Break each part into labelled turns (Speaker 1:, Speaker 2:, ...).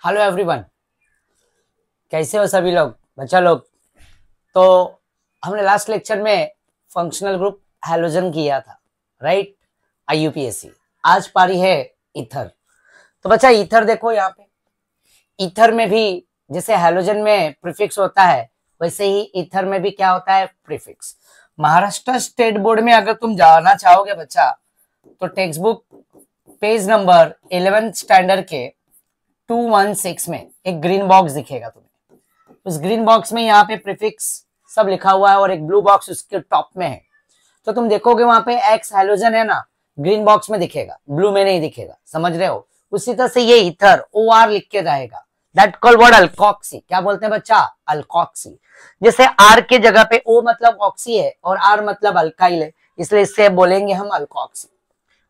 Speaker 1: Hello everyone, कैसे हो सभी लोग, बच्चा लोग। तो हमने लास्ट लेक्चर में फंक्शनल ग्रुप हैलोजन किया था, राइट। आईयूपीएसी। आज पारी है ईथर। तो बच्चा ईथर देखो, यहाँ पे ईथर में भी जैसे हैलोजन में प्रीफिक्स होता है, वैसे ही ईथर में भी क्या होता है, प्रीफिक्स। महाराष्ट्र स्टेट बोर्ड में अगर तुम जाना चाहोगे बच्चा, तो text book page number 11th standard के 216 में एक ग्रीन बॉक्स दिखेगा तुम्हें। उस ग्रीन बॉक्स में यहाँ पे प्रीफिक्स सब लिखा हुआ है और एक ब्लू बॉक्स उसके टॉप में है। तो तुम देखोगे वहां पे एक्स हैलोजन है ना, ग्रीन बॉक्स में दिखेगा, ब्लू में नहीं दिखेगा, समझ रहे हो। उसी तरह से ये ईथर OR लिख के जाएगा, दैट कॉल वर्ड अल्कोक्सी। क्या बोलते हैं बच्चा, अल्कोक्सी। जैसे आर के जगह पे ओ मतलब ऑक्सी है और आर मतलब अल्काइल है, इसलिए इससे बोलेंगे हम अल्कोक्सी।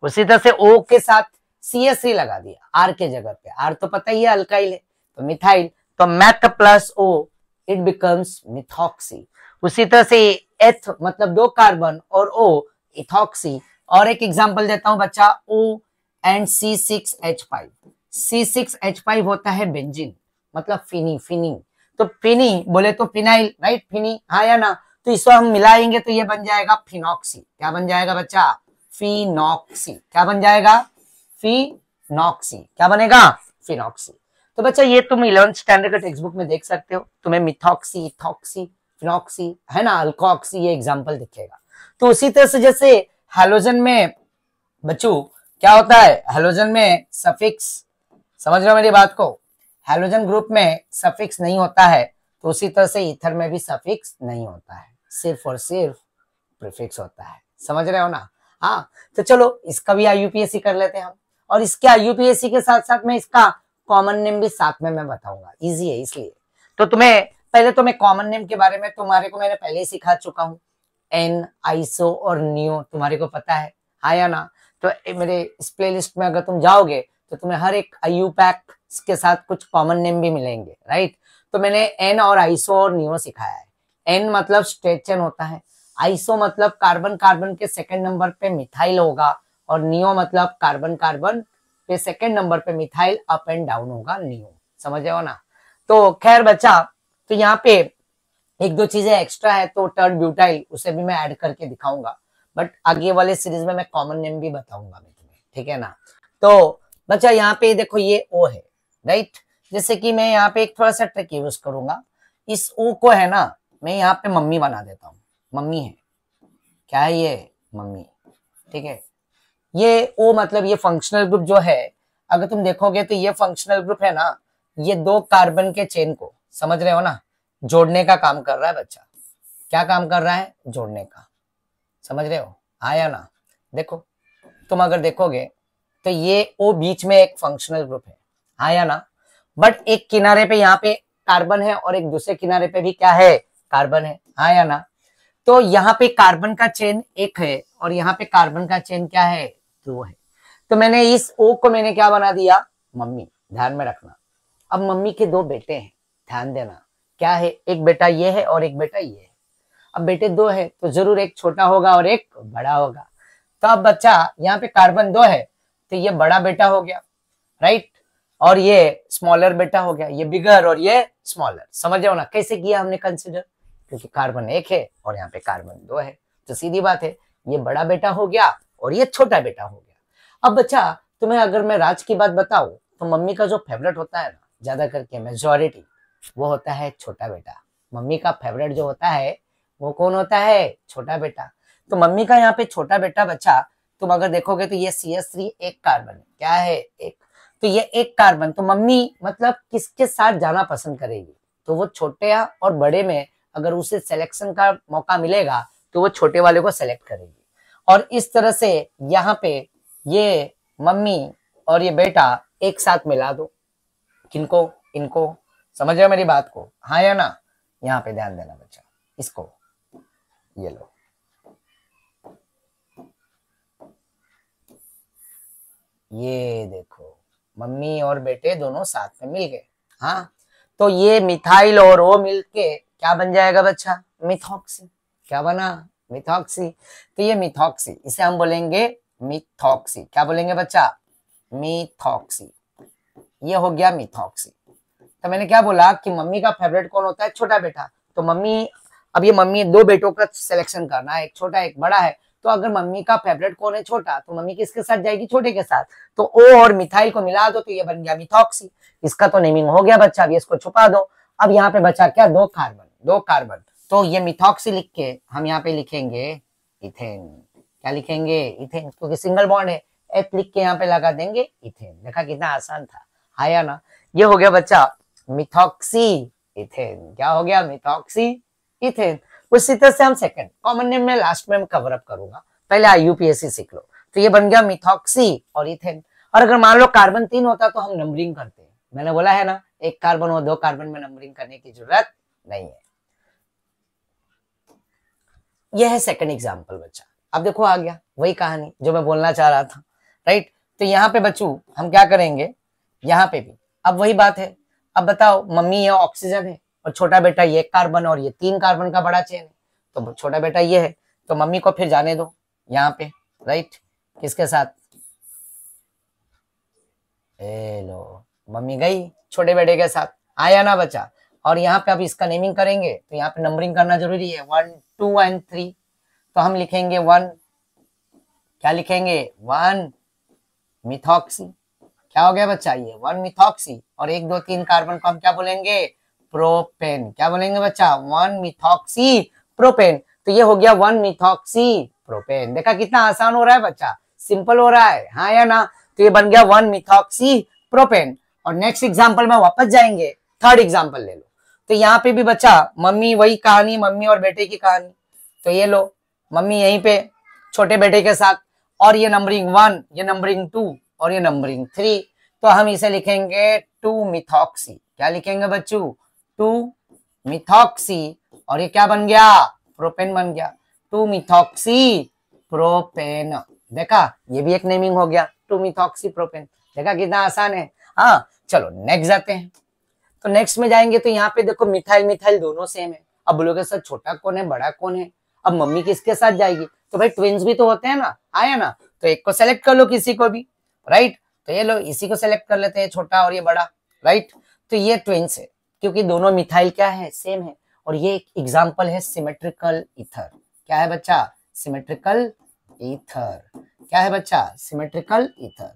Speaker 1: उसी तरह से ओ के साथ CH3 लगा दिया आर के जगह पे, आर तो पता ही है अल्काइल है, तो मिथाइल, तो meth plus O it becomes methoxy. उसी तरह से एथ मतलब 2 कार्बन और ओ इथॉक्सी। और एक एग्जांपल देता हूं बच्चा, O एंड C6H5। C6H5 होता है बेंजीन, मतलब फिनी, फिनी। तो फिनी बोले तो फिनाइल, राइट, फिनी, हाँ या ना। तो इसको हम मिलाएंगे तो ये बन जाएगा फिनॉक्सी। क्या बन जाएगा बच्चा, फिनॉक्सी। क्या बन जाएगा, फिनॉक्सी। क्या बनेगा, फिनॉक्सी। तो बच्चा ये तुम 11th स्टैंडर्ड के टेक्स्ट बुक में देख सकते हो, तुम्हें मिथॉक्सी, इथॉक्सी, फिनॉक्सी है ना, अल्कोक्सी, ये एग्जांपल दिखेगा। तो उसी तरह से जैसे हैलोजन में बच्चों क्या होता है, हैलोजन में सफिक्स, समझ रहे हो मेरी बात को, हैलोजन ग्रुप में सफिक्स नहीं होता है, तो उसी तरह से ईथर में भी सफिक्स नहीं होता है, सिर्फ और सिर्फ प्रीफिक्स होता है, समझ रहे हो ना। हाँ, तो चलो इसका भी आईयूपीएससी कर लेते हैं हम। और इसके आईयूपीएससी के साथ साथ में इसका कॉमन नेम भी साथ में मैं बताऊंगा, इजी है इसलिए। तो तुम्हें पहले तो मैं कॉमन नेम के बारे में तुम्हारे को मैंने पहले ही सिखा चुका हूँ। एन, आइसो और नियो तुम्हारे को पता है, हाँ या ना। तो मेरे इस प्लेलिस्ट में अगर तुम जाओगे तो तुम्हें हर एक आईयूपैक के साथ कुछ कॉमन नेम भी मिलेंगे, राइट। तो मैंने एन और आइसो और नियो सिखाया है। एन मतलब स्ट्रेट चेन होता है, आइसो मतलब कार्बन कार्बन के सेकंड नंबर पे मिथाइल होगा, और नियो मतलब कार्बन कार्बन पे सेकंड नंबर पे मिथाइल अप एंड डाउन होगा, नियो, समझ रहे हो ना। तो खैर बच्चा, तो यहाँ पे एक दो चीजें एक्स्ट्रा है, तो टर्ड ब्यूटाइल उसे भी मैं ऐड करके दिखाऊंगा, बट आगे वाले सीरीज में मैं कॉमन नेम भी बताऊंगा मैं तुम्हें, ठीक है ना। तो बच्चा यहाँ पे देखो ये ओ है, राइट। जैसे कि मैं यहाँ पे एक थोड़ा सा ट्रिक यूज करूंगा, इस ओ को है ना मैं यहाँ पे मम्मी बना देता हूँ, मम्मी है, क्या है ये, मम्मी, ठीक है। ये ओ मतलब ये फंक्शनल ग्रुप जो है, अगर तुम देखोगे तो ये फंक्शनल ग्रुप है ना, ये 2 कार्बन के चेन को, समझ रहे हो ना, जोड़ने का काम कर रहा है बच्चा। क्या काम कर रहा है, जोड़ने का, समझ रहे हो, हाँ या ना। देखो तुम अगर देखोगे तो ये ओ बीच में एक फंक्शनल ग्रुप है, हाँ या ना। बट एक किनारे पे यहाँ पे कार्बन है और एक दूसरे किनारे पे भी क्या है, कार्बन है, हाँ या ना। तो यहाँ पे कार्बन का चेन एक है और यहाँ पे कार्बन का चेन क्या है, 2 है। तो मैंने इस ओ को मैंने क्या बना दिया, मम्मी, ध्यान में रखना। अब मम्मी के 2 बेटे हैं, ध्यान देना, क्या है, एक बेटा ये है और एक बेटा ये है। अब बेटे 2 है तो जरूर एक छोटा होगा और एक बड़ा होगा। तो अब बच्चा यहाँ पे कार्बन 2 है तो ये बड़ा बेटा हो गया, राइट, और ये स्मॉलर बेटा हो गया, ये बिगर और ये स्मॉलर, समझ रहे हो ना कैसे किया हमने कंसिडर, क्योंकि कार्बन 1 है और यहाँ पे कार्बन 2 है, तो सीधी बात है, ये बड़ा बेटा हो गया और ये छोटा बेटा हो गया। अब बच्चा तुम्हें अगर मैं राज की बात बताऊं, तो मम्मी का जो फेवरेट होता है ना, ज्यादा करके मेजोरिटी, वो होता है छोटा बेटा। मम्मी का फेवरेट जो होता है वो कौन होता है, छोटा बेटा। तो मम्मी का यहाँ पे छोटा बेटा बच्चा, तुम अगर देखोगे तो ये CH3 एक कार्बन, क्या है, एक, तो ये एक कार्बन, तो मम्मी मतलब किसके साथ जाना पसंद करेगी, तो वो छोटे और बड़े में अगर उसे सिलेक्शन का मौका मिलेगा तो वो छोटे वाले को सेलेक्ट करेगी। और इस तरह से यहाँ पे ये मम्मी और ये बेटा एक साथ मिला दो, किनको, इनको, समझ रहे हो मेरी बात को, हाँ या ना। यहाँ पे ध्यान देना बच्चा, इसको, ये लो, ये देखो, मम्मी और बेटे दोनों साथ में मिल गए, हाँ। तो ये मिथाइल और ओ मिलके क्या बन जाएगा बच्चा, मिथॉक्सी। क्या बना, मिथॉक्सी। तो ये मिथॉक्सी, इसे हम बोलेंगे मिथॉक्सी। क्या बोलेंगे बच्चा, मिथॉक्सी, ये हो गया मिथॉक्सी। तो मैंने क्या बोला कि मम्मी का फेवरेट कौन होता है, छोटा बेटा। तो मम्मी, अब ये मम्मी दो बेटों का सिलेक्शन करना है, एक छोटा एक बड़ा है। तो अगर मम्मी का फेवरेट कौन है, छोटा, तो मम्मी किसके साथ जाएगी, छोटे के साथ। तो ओ और मिथाइल को मिला दो तो ये बन गया मिथॉक्सी। इसका तो नेमिंग हो गया बच्चा, अब इसको छुपा दो। अब यहाँ पे बचा क्या, दो कार्बन, दो कार्बन। तो ये मिथॉक्सी लिख के हम यहाँ पे लिखेंगे इथेन। क्या लिखेंगे, इथेन, क्योंकि सिंगल बॉन्ड है। एच लिख के यहाँ पे लगा देंगे इथेन। देखा कितना आसान था, आया ना। ये हो गया बच्चा मिथॉक्सी इथेन। क्या हो गया, मिथॉक्सी इथेन। उसी तरह से हम सेकंड कॉमन नेम में लास्ट में कवर अप करूंगा, पहले IUPAC सीख लो। तो ये बन गया मिथॉक्सी और इथेन। और अगर मान लो कार्बन 3 होता तो हम नंबरिंग करते हैं। मैंने बोला है ना, एक कार्बन और दो कार्बन में नंबरिंग करने की जरूरत नहीं है। यह है सेकंड एग्जांपल बच्चा। अब देखो आ गया वही कहानी जो मैं बोलना चाह रहा था, राइट। तो यहाँ पे बच्चों हम क्या करेंगे, यहाँ पे भी अब वही बात है। अब बताओ, मम्मी ये ऑक्सीजन है और छोटा बेटा ये कार्बन और ये 3 कार्बन का बड़ा चेन है। तो छोटा बेटा ये है, तो मम्मी को फिर जाने दो यहाँ पे, राइट। किसके साथ, ए लो, मम्मी गई छोटे बेटे के साथ, आया ना बच्चा। और यहाँ पे अब इसका नेमिंग करेंगे तो यहाँ पे नंबरिंग करना जरूरी है, 1 2 एंड 3। तो हम लिखेंगे 1, क्या लिखेंगे, 1 मिथॉक्सी। क्या हो गया बच्चा, ये 1 मिथॉक्सी। और 1 2 3 कार्बन को हम क्या बोलेंगे, प्रोपेन। क्या बोलेंगे बच्चा, 1 मिथॉक्सी प्रोपेन। तो ये हो गया 1 मिथॉक्सी प्रोपेन। देखा कितना आसान हो रहा है बच्चा, सिंपल हो रहा है, हाँ या ना। तो ये बन गया 1 मिथॉक्सी प्रोपेन। और नेक्स्ट एग्जांपल में वापस जाएंगे, थर्ड एग्जांपल ले लो। तो यहाँ पे भी बच्चा मम्मी, वही कहानी, मम्मी और बेटे की कहानी। तो ये लो, मम्मी यहीं पे छोटे बेटे के साथ, और ये नंबरिंग 1, ये नंबरिंग 2 और ये नंबरिंग 3। तो हम इसे लिखेंगे 2 मिथॉक्सी। क्या लिखेंगे बच्चों, 2 मिथॉक्सी। और ये क्या बन गया, प्रोपेन बन गया, 2 मिथॉक्सी प्रोपेन। देखा, ये भी एक नेमिंग हो गया, 2 मिथॉक्सी प्रोपेन। देखा कितना आसान है। हाँ चलो नेक्स्ट जाते हैं। तो नेक्स्ट में जाएंगे तो यहाँ पे देखो मिथाइल मिथाइल दोनों सेम है। अब बोलोगे सर छोटा कौन है बड़ा कौन है, अब मम्मी किसके साथ जाएगी। तो भाई ट्विंस भी तो होते हैं ना, आया ना। तो एक को सेलेक्ट कर लो, किसी को भी, राइट। तो ये लो, इसी को सेलेक्ट कर लेते हैं, छोटा और ये बड़ा, राइट। तो ये ट्विंस है क्योंकि दोनों मिथाइल क्या है, सेम है। और ये एक एग्जाम्पल है सिमेट्रिकल ईथर। क्या है बच्चा, सिमेट्रिकल ईथर। क्या है बच्चा, सिमेट्रिकल ईथर,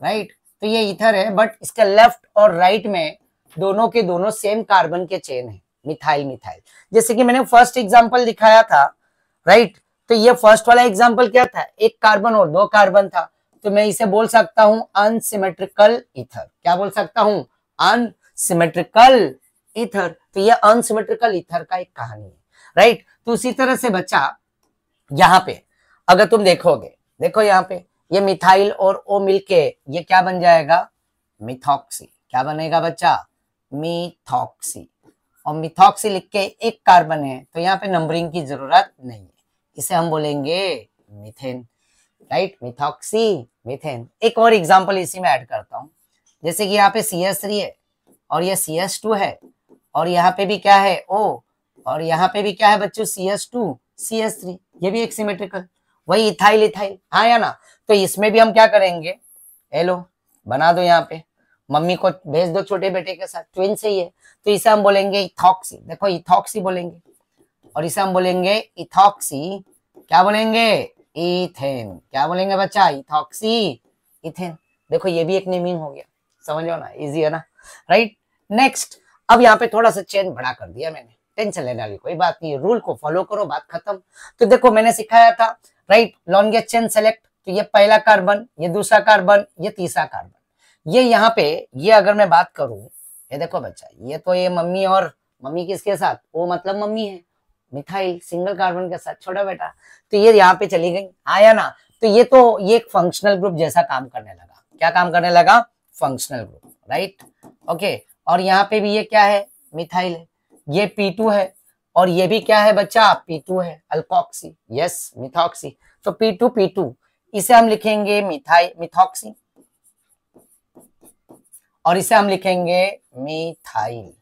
Speaker 1: राइट। तो ये ईथर है, बट इसके लेफ्ट और राइट में दोनों के दोनों सेम कार्बन के चेन है, मिथाइल मिथाइल। जैसे कि मैंने फर्स्ट एग्जांपल दिखाया था, राइट। तो ये फर्स्ट वाला एग्जांपल क्या था, एक कार्बन और दो कार्बन था। तो मैं इसे बोल सकता हूं अनसिमेट्रिकल ईथर। क्या बोल सकता हूं, अनसिमेट्रिकल ईथर। तो ये अनसिमेट्रिकल ईथर का एक कहानी है, राइट। तो उसी तरह से बच्चा यहाँ पे अगर तुम देखोगे, देखो यहाँ पे ये मिथाइल और ओ मिलके ये क्या बन जाएगा, मिथॉक्सी। क्या बनेगा बच्चा, मिथॉक्सी। और मिथॉक्सी लिख के एक कार्बन है तो यहाँ पे नंबरिंग की जरूरत नहीं है, इसे हम बोलेंगे मीथेन, राइट। Methoxy methane. एक और एग्जांपल इसी में ऐड करता हूँ, जैसे कि यहाँ पे CH3 है और ये CH2 है, और यहाँ पे भी क्या है O, और यहाँ पे भी क्या है बच्चों CH2 CH3। ये भी एक सिमेट्रिकल, वही इथाइल इथाइल, हाँ या ना। तो इसमें भी हम क्या करेंगे, लो बना दो, यहाँ पे मम्मी को भेज दो छोटे बेटे के साथ, ट्विन से ही है। तो इसे हम बोलेंगे इथॉक्सी। देखो इथॉक्सी बोलेंगे, और इसे हम बोलेंगे इथॉक्सी, क्या बोलेंगे, इथेन। क्या बोलेंगे बच्चा, इथॉक्सी इथेन। देखो ये भी एक नेमिंग हो गया, समझ लो ना, इजी है ना, राइट। नेक्स्ट, अब यहाँ पे थोड़ा सा चेन बड़ा कर दिया मैंने, टेंशन लेने वाली कोई बात नहीं, रूल को फॉलो करो, बात खत्म। तो देखो मैंने सिखाया था, राइट, लॉन्गेस्ट चेन सेलेक्ट। तो ये पहला कार्बन, ये दूसरा कार्बन, ये तीसरा कार्बन। ये यहाँ पे, ये अगर मैं बात करूं, ये देखो बच्चा, ये तो ये मम्मी, और मम्मी किसके साथ, वो मतलब मम्मी है, मिथाइल सिंगल कार्बन के साथ, छोटा बेटा। तो ये यहाँ पे चली गई, आया ना। तो ये एक फंक्शनल ग्रुप जैसा काम करने लगा। क्या काम करने लगा, फंक्शनल ग्रुप, राइट, ओके। और यहाँ पे भी ये क्या है, मिथाइल है, ये P2 है, और ये भी क्या है बच्चा, P2 है, अल्कोक्सी, यस मिथॉक्सी। तो P2 इसे हम लिखेंगे मिथॉक्सी, और इसे हम लिखेंगे मिथाइल।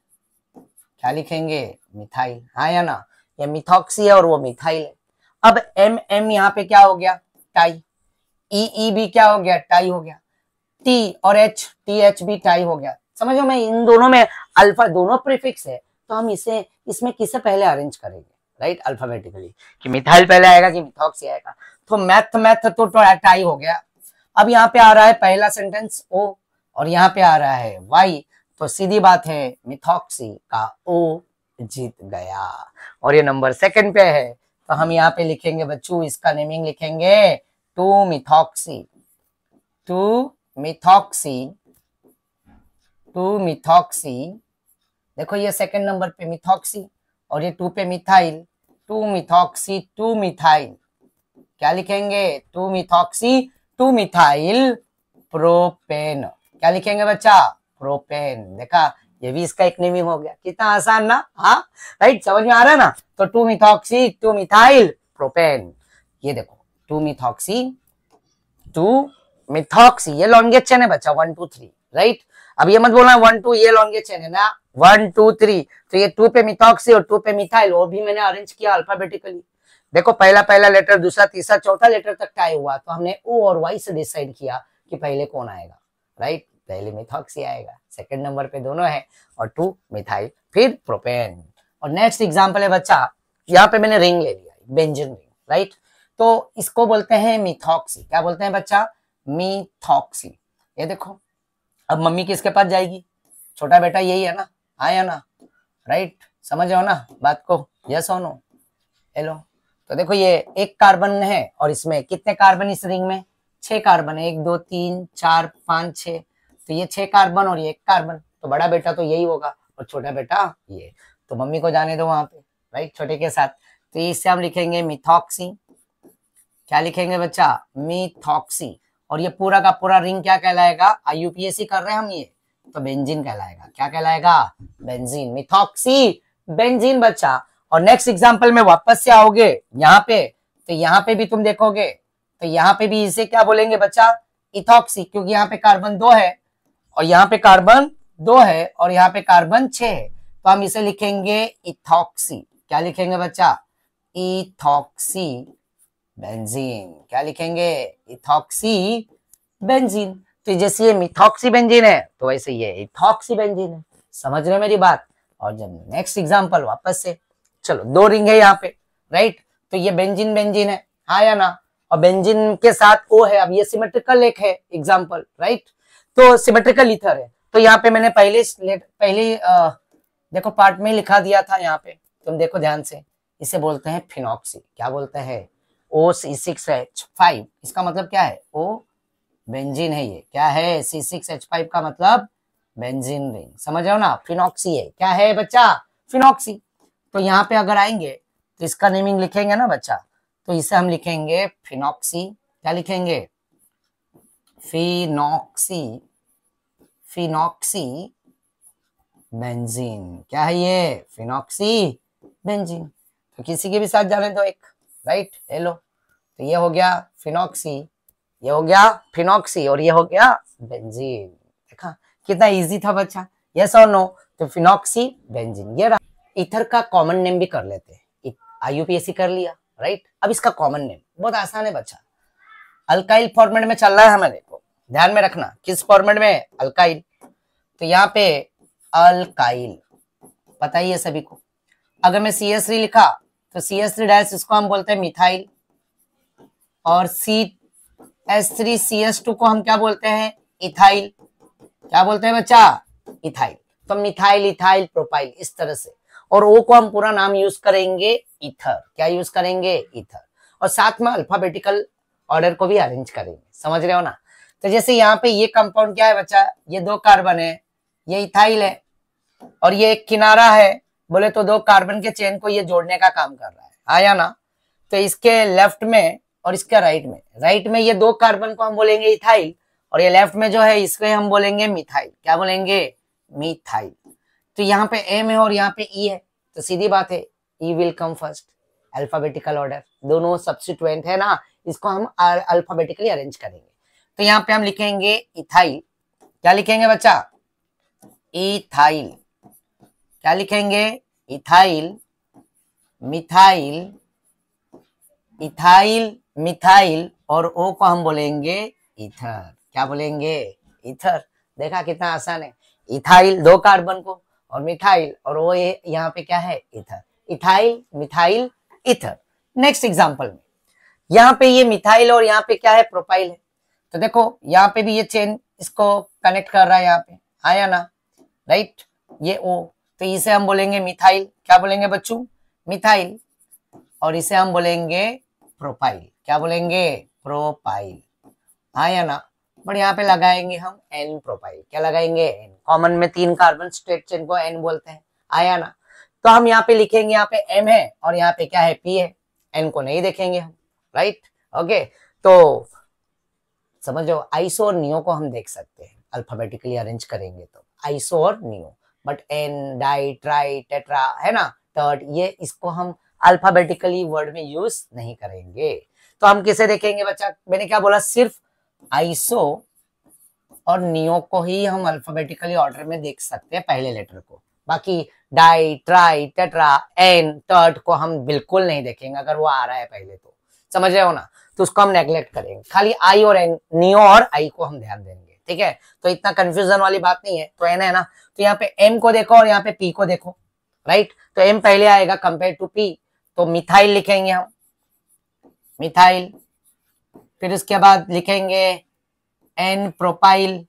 Speaker 1: क्या लिखेंगे, मिथाइल, हाँ या ना। ये मिथॉक्सी है और वो मिथाइल है। अब M यहाँ पे क्या हो गया, टाई। E भी क्या हो गया, टाई हो गया। T और H, TH भी टाई हो गया। समझो, मैं इन दोनों में अल्फा दोनों प्रीफिक्स है, तो हम इसे इसमें किसे पहले अरेंज करेंगे, राइट, अल्फाबेटिकली, कि मिथाइल पहले आएगा कि मिथॉक्सी आएगा। तो मैथ तो टाई हो गया। अब यहाँ पे आ रहा है पहला सेंटेंस ओ और यहाँ पे आ रहा है वाई, तो सीधी बात है मिथॉक्सी का ओ जीत गया। और ये नंबर सेकंड पे है, तो हम यहाँ पे लिखेंगे बच्चों, इसका नेमिंग लिखेंगे 2 मिथॉक्सी, 2 मिथॉक्सी, 2 मिथॉक्सी। देखो ये सेकंड नंबर पे मिथॉक्सी और ये 2 पे मिथाइल, 2 मिथॉक्सी 2 मिथाइल, क्या लिखेंगे 2 मिथॉक्सी 2 मिथाइल प्रोपेन। क्या लिखेंगे बच्चा, प्रोपेन। देखा, ये भी इसका एक नेमिंग हो गया, कितना आसान ना, हाँ राइट, समझ में आ रहा है ना। तो 2 मिथॉक्सी 2 मिथाइल प्रोपेन, ये देखो 2 मिथॉक्सी 2 मिथॉक्सी, ये लॉन्गेस्ट चेन है बच्चा 1 2 3, राइट। अब ये मत बोलना 1 2 ये लॉन्गेस्ट चेन है ना, 1 2 3, तो ये 2 पे मिथॉक्सी और 2 पे मिथाइल, वो भी मैंने अरेंज किया अल्फाबेटिकली। देखो पहला लेटर, दूसरा तीसरा चौथा लेटर तक टाई हुआ, तो हमने ओ और वाई से डिसाइड किया कि पहले कौन आएगा, राइट, पहले मिथॉक्सी आएगा, सेकंड नंबर पे दोनों है, और 2 मिथाइल, फिर प्रोपेन। और नेक्स्ट एग्जांपल है बच्चा, यहाँ पे मैंने रिंग ले लिया, बेंजीन रिंग, राइट, तो इसको बोलते हैं मिथॉक्सी। क्या बोलते हैं बच्चा, मिथॉक्सी। ये देखो, अब मम्मी किसके पास जाएगी, छोटा बेटा यही है ना, आया ना, राइट, समझ रहे हो ना बात को, यस और नो, हेलो। तो देखो ये एक कार्बन है और इसमें कितने कार्बन, इस रिंग में 6 कार्बन है, 1 2 3 4 5 6, तो ये 6 कार्बन और ये 1 कार्बन, तो बड़ा बेटा तो यही होगा और छोटा बेटा ये, तो मम्मी को जाने दो वहां पे, राइट, छोटे के साथ। तो इससे हम लिखेंगे मिथॉक्सी। क्या लिखेंगे बच्चा, मिथॉक्सी। और ये पूरा का पूरा रिंग क्या कहलाएगा, आईयूपीएसी कर रहे हैं हम ये, तो बेंजीन कहलाएगा। क्या कहलाएगा, बेंजीन, मिथॉक्सी बेंजीन बच्चा। और नेक्स्ट एग्जांपल में वापस से आओगे यहाँ पे, तो यहाँ पे भी तुम देखोगे, तो यहाँ पे भी इसे क्या बोलेंगे बच्चा, इथॉक्सी, क्योंकि यहाँ पे कार्बन 2 है और यहाँ पे कार्बन 2 है और यहाँ पे कार्बन 6 है, तो हम इसे लिखेंगे इथॉक्सी। क्या लिखेंगे बच्चा, इथॉक्सी बेंजीन। क्या लिखेंगे, इथॉक्सी बेंजीन। तो जैसे ये मिथॉक्सी बेंजीन है तो वैसे ये इथॉक्सी बेंजीन है, समझ रहे मेरी बात। और जब नेक्स्ट एग्जांपल वापस से, चलो 2 रिंग है यहाँ पे, राइट, तो ये बेंजीन बेंजीन है, हाँ या ना, और बेंजीन के साथ ओ है। अब ये सिमेट्रिकल एक है एग्जांपल, राइट, तो सिमेट्रिकल ईथर है। तो यहाँ पे मैंने पहले देखो पार्ट में लिखा दिया था, यहाँ पे तुम देखो ध्यान से, इसे बोलते हैं फिनॉक्सी। क्या बोलते हैं, OC6H5, इसका मतलब क्या है, ओ बेंजीन है, ये क्या है, C6H5 का मतलब बेंजीन रिंग, समझ रहे हो ना, फिनॉक्सी है। क्या है बच्चा, फिनॉक्सी। तो यहाँ पे अगर आएंगे तो इसका नेमिंग लिखेंगे ना बच्चा, तो इसे हम लिखेंगे फिनॉक्सी। क्या लिखेंगे, फिनॉक्सी, फिनॉक्सी बेंजीन। क्या है ये, फिनॉक्सी बेंजीन। तो किसी के भी साथ जाने दो एक, राइट, हेलो। तो ये हो गया फिनॉक्सी, ये हो गया फिनॉक्सी और ये हो गया बेंजीन। देखा कितना इजी था बच्चा, यस और नो। तो फिनॉक्सी बेंजीन ये रहा। ईथर का कॉमन नेम भी कर लेते हैं, आईयूपीएसी कर लिया, राइट। अब इसका कॉमन नेम बहुत आसान है बच्चा, अल्काइल फॉर्मेट में चल रहा है हमें, देखो ध्यान में रखना, किस फॉर्मेट में, अल्काइल। तो यहाँ पे अल्काइल पता ही है सभी को। अगर मैं CH3 लिखा तो CH3 डैश, इसको हम बोलते हैं मिथाइल, और CH3CH2 को हम क्या बोलते हैं, इथाइल। क्या बोलते हैं बच्चा, इथाइल। तो मिथाइल, इथाइल, प्रोपाइल, इस तरह से। और O को हम पूरा नाम यूज करेंगे ईथर। क्या यूज करेंगे, ईथर। और साथ में अल्फाबेटिकल ऑर्डर को भी अरेंज करेंगे, समझ रहे हो ना। तो जैसे यहाँ पे ये कंपाउंड क्या है बच्चा, ये 2 कार्बन है, ये इथाइल है, और ये एक किनारा है, बोले तो 2 कार्बन के चेन को ये जोड़ने का काम कर रहा है, आया ना। तो इसके लेफ्ट में और इसके राइट में ये 2 कार्बन को हम बोलेंगे इथाइल, और ये लेफ्ट में जो है इसको हम बोलेंगे मिथाइल। क्या बोलेंगे, मिथाइल। तो यहाँ पे एम है और यहाँ पे ई है, तो सीधी बात है E will come first, alphabetical order, दोनों सब्स्टिट्यूएंट है ना, इसको हम अल्फाबेटिकली अरेंज करेंगे। तो यहाँ पे हम लिखेंगे इथाइल। क्या लिखेंगे बच्चा, इथाइल। क्या लिखेंगे, इथाइल, मिथाइल, इथाइल, मिथाइल, और O को हम बोलेंगे ईथर। क्या बोलेंगे, ईथर। देखा कितना आसान है, इथाइल 2 कार्बन को, और मिथाइल, और वो ये यहाँ पे क्या है, ether, ethyl methyl ether. Next example में यहाँ पे ये मिथाइल और यहाँ पे क्या है, प्रोपाइल है। तो देखो यहाँ पे भी ये चेन इसको कनेक्ट कर रहा है, यहाँ पे आया ना, राइट, ये ओ, तो इसे हम बोलेंगे मिथाइल, क्या बोलेंगे बच्चों, मिथाइल, और इसे हम बोलेंगे प्रोपाइल, क्या बोलेंगे, प्रोपाइल, आया ना। बट यहाँ पे लगाएंगे हम एन प्रोपाइल, क्या लगाएंगे, एन, कॉमन में 3 कार्बन स्ट्रेट चेन को एन बोलते हैं, आया ना। तो हम यहाँ पे लिखेंगे, यहाँ पे एम है और यहाँ पे क्या है, पी है, एन को नहीं देखेंगे हम, राइट, ओके। तो समझो आइसो और नियो को हम देख सकते हैं, अल्फाबेटिकली अरेंज करेंगे तो आइसो और neo, but n, di, tri, tetra है ना, थर्ड, ये इसको हम अल्फाबेटिकली वर्ड में यूज नहीं करेंगे। तो हम किसे देखेंगे बच्चा, मैंने क्या बोला, सिर्फ आइसो और नियो को ही हम अल्फाबेटिकली ऑर्डर में देख सकते हैं, पहले लेटर को, बाकी di, tri, tetra, n, tert को हम बिल्कुल नहीं देखेंगे अगर वो आ रहा है पहले, तो समझ रहे हो ना, तो उसको हम नेग्लेक्ट करेंगे, खाली आई और एन, नियो और आई को हम ध्यान देंगे, ठीक है। तो इतना कंफ्यूजन वाली बात नहीं है, तो एन है ना, तो यहाँ पे एम को देखो और यहाँ पे पी को देखो, राइट, तो एम पहले आएगा कंपेयर टू पी, तो मिथाइल लिखेंगे हम, मिथाइल, फिर उसके बाद लिखेंगे n propyl,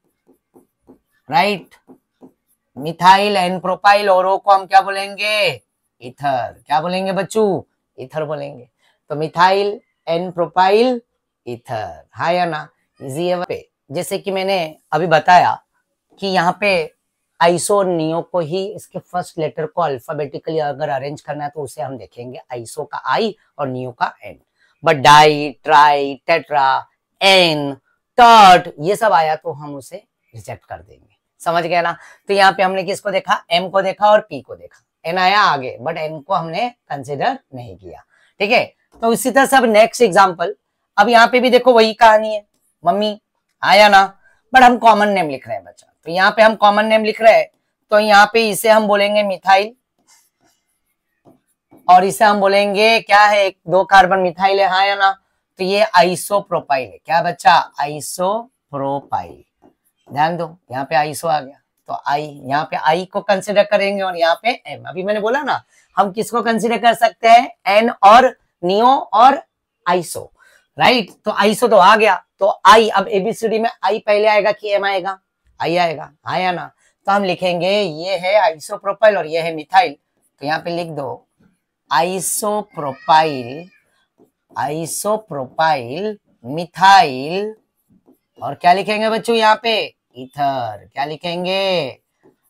Speaker 1: right, methyl n propyl, और ओ को हम क्या बोलेंगे, इथर, क्या बोलेंगे बच्चों, इथर बोलेंगे। तो मिथाइल एन प्रोपाइल इथर, हाँ या ना, इजी है। पे जैसे कि मैंने अभी बताया कि यहाँ पे आइसो और नियो को ही इसके फर्स्ट लेटर को अल्फाबेटिकली अगर अरेंज करना है तो उसे हम देखेंगे आइसो का आई और नियो का N, but di, tri, tetra, n, tert, ये सब आया तो हम उसे रिजेक्ट कर देंगे, समझ गए ना। तो यहाँ पे हमने किसको देखा, एम को देखा और पी को देखा, एन आया आगे बट एन को हमने कंसिडर नहीं किया, ठीक है। तो इसी तरह से अब नेक्स्ट एग्जांपल, अब यहाँ पे भी देखो वही कहानी है, मम्मी, आया ना, बट हम कॉमन नेम लिख रहे हैं बच्चा, तो यहाँ पे हम कॉमन नेम लिख रहे हैं, तो यहाँ पे इसे हम बोलेंगे मिथाइल और इसे हम बोलेंगे क्या है, 2 कार्बन मिथाइल है, हाँ या ना, तो ये आइसोप्रोपाइल है, क्या बच्चा, आइसोप्रोपाइल, ध्यान दो यहाँ पे आइसो आ गया, तो आई, यहाँ पे आई को कंसिडर करेंगे और यहाँ पे एम, अभी मैंने बोला ना हम किसको कंसिडर कर सकते हैं, एन और नियो और आइसो, राइट, तो आइसो तो आ गया, तो आई, अब एबीसीडी में आई पहले आएगा कि एम आएगा, आई आएगा, आया ना, तो हम लिखेंगे ये है आइसोप्रोपाइल और ये है मिथाइल, तो यहाँ पे लिख दो आइसोप्रोपाइल, आइसोप्रोपाइल मिथाइल, और क्या लिखेंगे बच्चों यहाँ पे, इथर, क्या लिखेंगे,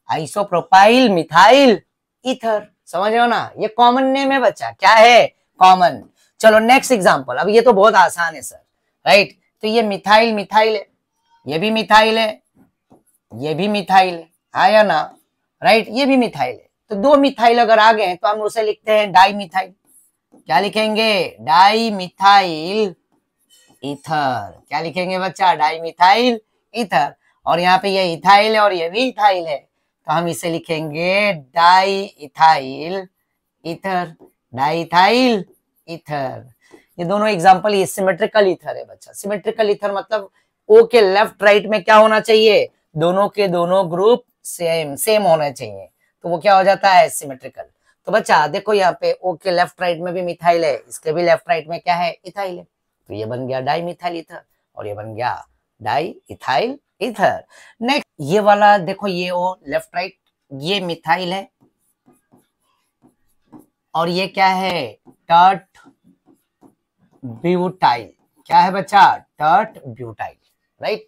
Speaker 1: आइसोप्रोपाइल मिथाइल इथर, समझ रहे हो ना, ये कॉमन नेम है बच्चा, क्या है, कॉमन। चलो नेक्स्ट एग्जांपल, अब ये तो बहुत आसान है सर, राइट, तो ये मिथाइल, मिथाइल है, ये भी मिथाइल है, ये भी मिथाइल है, आया ना, राइट, ये भी मिथाइल है, तो 2 मिथाइल अगर आ गए तो हम उसे लिखते हैं डाई मिथाइल, क्या लिखेंगे, डाई मिथाइल इथर, क्या लिखेंगे बच्चा, डाई मिथाइल इथर, और यहाँ पे ये इथाइल है और ये भी इथाइल है, तो हम इसे लिखेंगे di ethyl ether, di ethyl ether. ये दोनों एग्जांपल, ये सिमेट्रिकल इथर है बच्चा, सिमेट्रिकल इथर मतलब ओ के लेफ्ट राइट में क्या होना चाहिए, दोनों के दोनों ग्रुप सेम सेम होना चाहिए, तो वो क्या हो जाता है, सिमेट्रिकल। तो बच्चा देखो यहाँ पे ओ के लेफ्ट राइट में भी मिथाइल है, इसके भी लेफ्ट राइट में क्या है, इथाइल है, तो ये बन गया डाई मिथाइल इथर और ये बन गया डाई इथाइल इथर। नेक्स्ट ये वाला देखो, ये ओ लेफ्ट राइट, ये मिथाइल है और ये क्या है, टर्ट ब्यूटाइल, क्या है बच्चा, टर्ट ब्यूटाइल, राइट।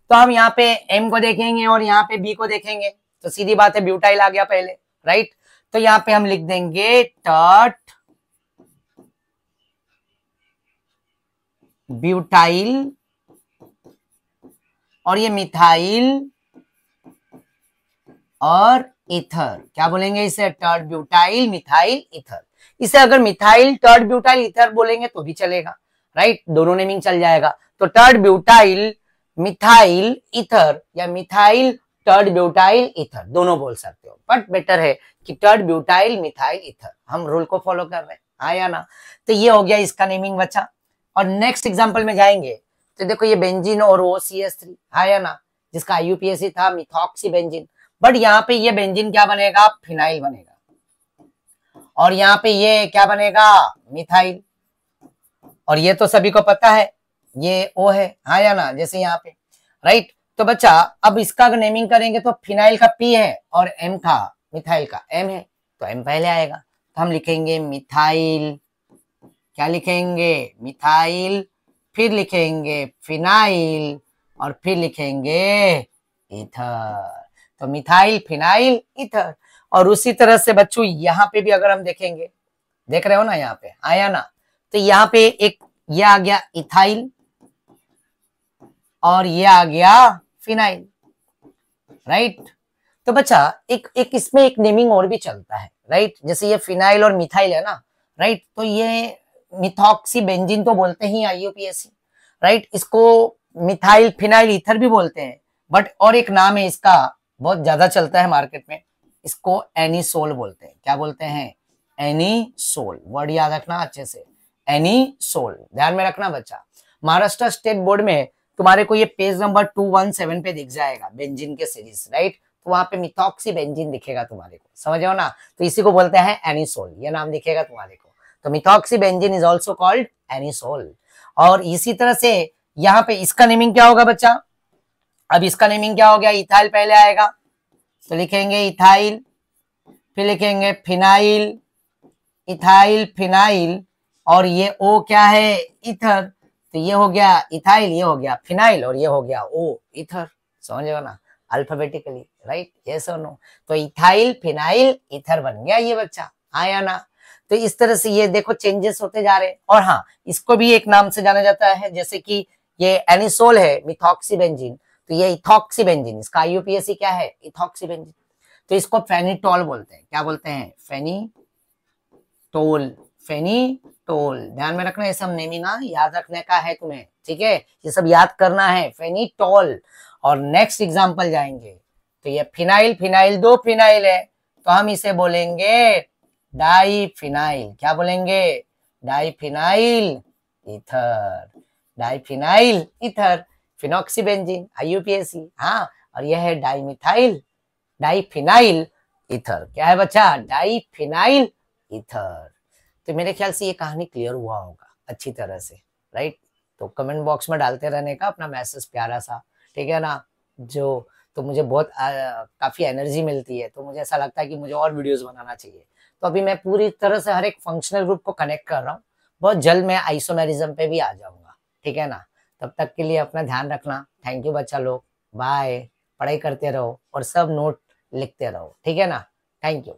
Speaker 1: तो हम यहाँ पे एम को देखेंगे और यहाँ पे बी को देखेंगे, तो सीधी बात है ब्यूटाइल आ गया पहले, राइट, तो यहाँ पे हम लिख देंगे टर्ट ब्यूटाइल और ये मिथाइल और इथर, क्या बोलेंगे इसे, टर्ट ब्यूटाइल मिथाइल इथर। इसे अगर मिथाइल टर्ट ब्यूटाइल इथर बोलेंगे तो भी चलेगा, राइट, दोनों नेमिंग चल जाएगा, तो टर्ट ब्यूटाइल मिथाइल इथर या मिथाइल टर्ट ब्यूटाइल इथर दोनों बोल सकते हो, बट बेटर है कि टर्ट ब्यूटाइल मिथाइल इथर, हम रूल को फॉलो कर रहे हैं, आया ना। तो ये हो गया इसका नेमिंग बच्चा। और नेक्स्ट एग्जांपल में जाएंगे तो देखो ये बेंजीन और OCH3 आया ना, जिसका IUPAC था मिथॉक्सी बेंजीन, बट यहाँ पे ये बेंजीन क्या बनेगा, फिनाइल बनेगा, और यहाँ पे ये क्या बनेगा, मिथाइल। और ये तो सभी को पता है ये ओ है, हाँ या ना, जैसे यहाँ पे, राइट। तो बच्चा अब इसका अगर नेमिंग करेंगे तो फिनाइल का पी है और एम था, मिथाइल का एम है, तो एम पहले आएगा, तो हम लिखेंगे मिथाइल, क्या लिखेंगे, मिथाइल, फिर लिखेंगे फिनाइल, और फिर लिखेंगे ईथर। तो मिथाइल फिनाइल ईथर। और उसी तरह से बच्चों यहाँ पे भी अगर हम देखेंगे, देख रहे हो ना, यहाँ पे आया ना, तो यहाँ पे एक ये आ गया इथाइल और ये आ गया फिनाइल, राइट। तो बच्चा एक इसमें एक नेमिंग और भी चलता है, राइट। जैसे ये फिनाइल और मिथाइल है ना, राइट, तो ये मिथॉक्सी बेंजीन तो बोलते ही आईयूपीएसी, राइट। इसको मिथाइल फिनाइल ईथर भी बोलते हैं, बट और एक नाम है इसका, बहुत ज्यादा चलता है मार्केट में, इसको एनिसोल बोलते हैं। क्या बोलते हैं, एनिसोल। वर्ड याद रखना अच्छे से, एनिसोल, ध्यान में रखना बच्चा। महाराष्ट्र स्टेट बोर्ड में तुम्हारे को ये पेज नंबर 217 पे दिख जाएगा बेंजीन के सीरीज, राइट। तो वहां पे मिथॉक्सी बेंजीन दिखेगा तुम्हारे को, समझ हो ना, तो इसी को बोलते हैं एनिसोल, ये नाम दिखेगा तुम्हारे को। तो methoxy benzene is also called anisole. और इसी तरह से यहाँ पे इसका नेमिंग क्या होगा बच्चा, अब इसका नेमिंग क्या हो गया, इथाइल पहले आएगा, तो लिखेंगे इथाइल, फिर लिखेंगे फिनाइल, इथाइल फिनाइल, और ये ओ क्या है, इथर। तो ये हो गया इथाइल, ये हो गया फिनाइल, और ये हो गया ओ, इथर। समझो ना, अल्फाबेटिकली, राइट, यस और नो। तो इथाइल फिनाइल इथर बन गया ये बच्चा, आया ना। तो इस तरह से ये देखो चेंजेस होते जा रहे हैं। और हाँ, इसको भी एक नाम से जाना जाता है, जैसे कि ये एनिसोल है, मिथॉक्सी बेंजीन, तो ये इथॉक्सी बेंजीन, इसका आईयूपीएसी क्या है, इथॉक्सी बेंजीन। तो इसको फेनिटोल बोलते हैं, क्या बोलते हैं, फेनिटोल, फेनिटोल। ध्यान में रखना, ये सब नेमिंग याद रखने का है तुम्हें, ठीक है, ये सब याद करना है, फेनिटोल। और नेक्स्ट एग्जांपल जाएंगे, तो ये फिनाइल, फिनाइल दो फिनाइल है, तो हम इसे बोलेंगे डाइफिनाइल। क्या बोलेंगे, diphenyl ether, diphenyl ether, phenoxybenzene, IUPAC, हाँ। और यह है डाइमिथाइल, डाइफिनाइल ईथर। क्या है बच्चा, डाइफिनाइल ईथर। तो मेरे ख्याल से ये कहानी क्लियर हुआ होगा अच्छी तरह से, राइट। तो कमेंट बॉक्स में डालते रहने का अपना मैसेज प्यारा सा, ठीक है ना, जो तो मुझे बहुत काफी एनर्जी मिलती है, तो मुझे ऐसा लगता है कि मुझे और वीडियोस बनाना चाहिए। तो अभी मैं पूरी तरह से हर एक फंक्शनल ग्रुप को कनेक्ट कर रहा हूँ, बहुत जल्द मैं आइसोमेरिज्म पे भी आ जाऊंगा, ठीक है ना। तब तक के लिए अपना ध्यान रखना, थैंक यू बच्चा लोग, बाय। पढ़ाई करते रहो और सब नोट लिखते रहो, ठीक है ना, थैंक यू।